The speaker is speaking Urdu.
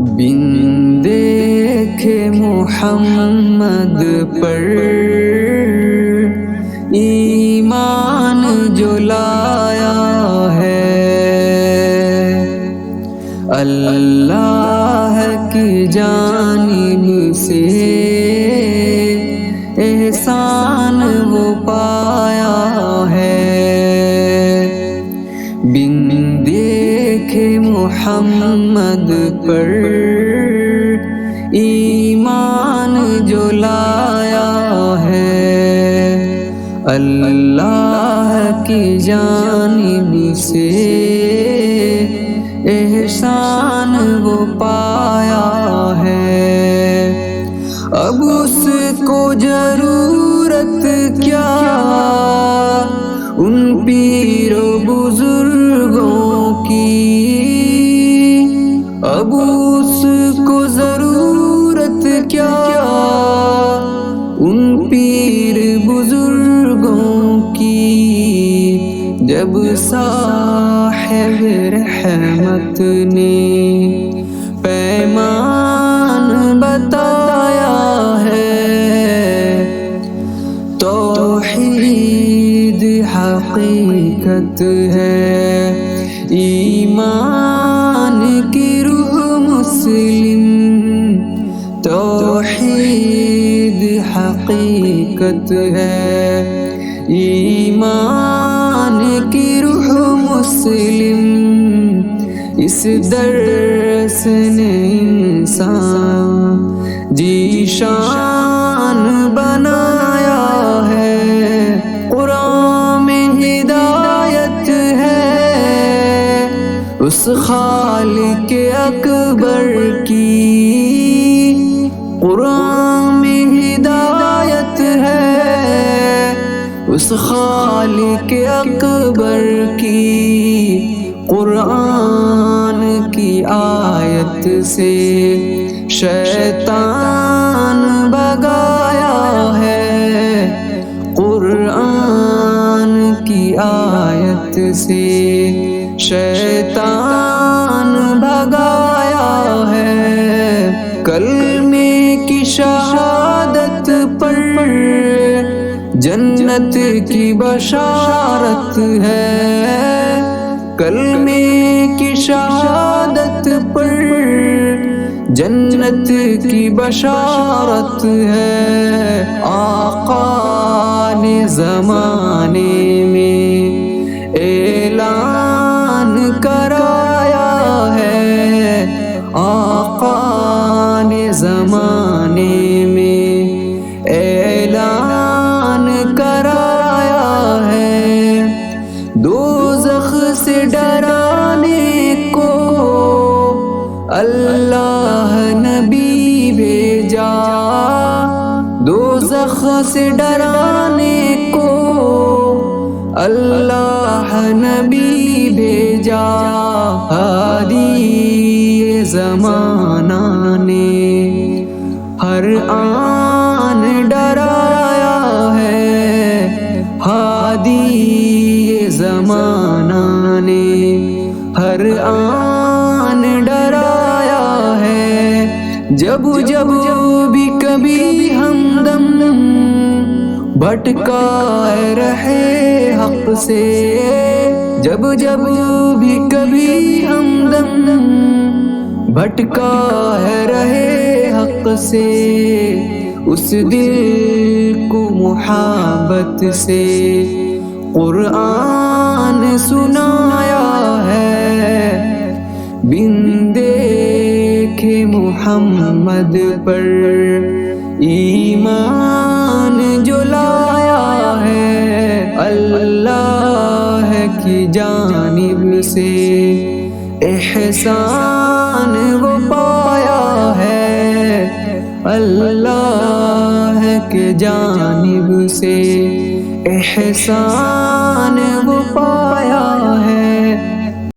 بن دیکھے محمد پر ایمان جو لایا ہے، اللہ کی جانب سے احسان وہ پایا ہے۔ بن دیکھے محمد پر ایمان جو لایا ہے، اللہ کی جانب سے احسان وہ پایا ہے۔ اب اس کو ضرورت کیا ان پیر و بزرگوں کی، اب اس کو ضرورت کیا ان پیر بزرگوں کی، جب صاحب رحمت نے پیمان بتایا ہے۔ توحید حقیقت ہے، ایمان کی روح مسلم، توحید حقیقت ہے، ایمان کی روح مسلم۔ اس درس نے انسان جی شان بنایا ہے۔ قرآن میں ہدایت ہے اس خالق اکبر کی، قرآن میں ہدایت ہے اس خالق اکبر کی۔ قرآن کی آیت سے شیطان بھگایا ہے، قرآن کی آیت سے شیطان بھگایا ہے۔ کلمے کی شہادت پر جنت کی بشارت ہے، کلمے کی شہادت پر جنت کی بشارت ہے۔ آقا نے زمانے میں اعلان کرایا ہے، آقا نے زمانے میں اعلان کرایا ہے۔ دوزخ سے ڈرانے کو اللہ نبی بھیجا، دوزخ سے ڈرانے کو اللہ نبی بھیجا۔ ہادی زمانہ نے ہر آن ڈرایا ہے، ہادی زمانہ نے ہر آن ڈرایا ہے۔ جب جب بھی کبھی ہمدم بھٹکا رہے حق سے، جب جب بھی کبھی ہمدم بھٹکا رہے حق سے، اس دل کو محبت سے قرآن سنایا ہے۔ بن دیکھے محمد پر ایمان جو لایا ہے، اللہ کی جانب سے احسان وہ پایا ہے، اللہ کی جانب سے احسان وہ پایا ہے۔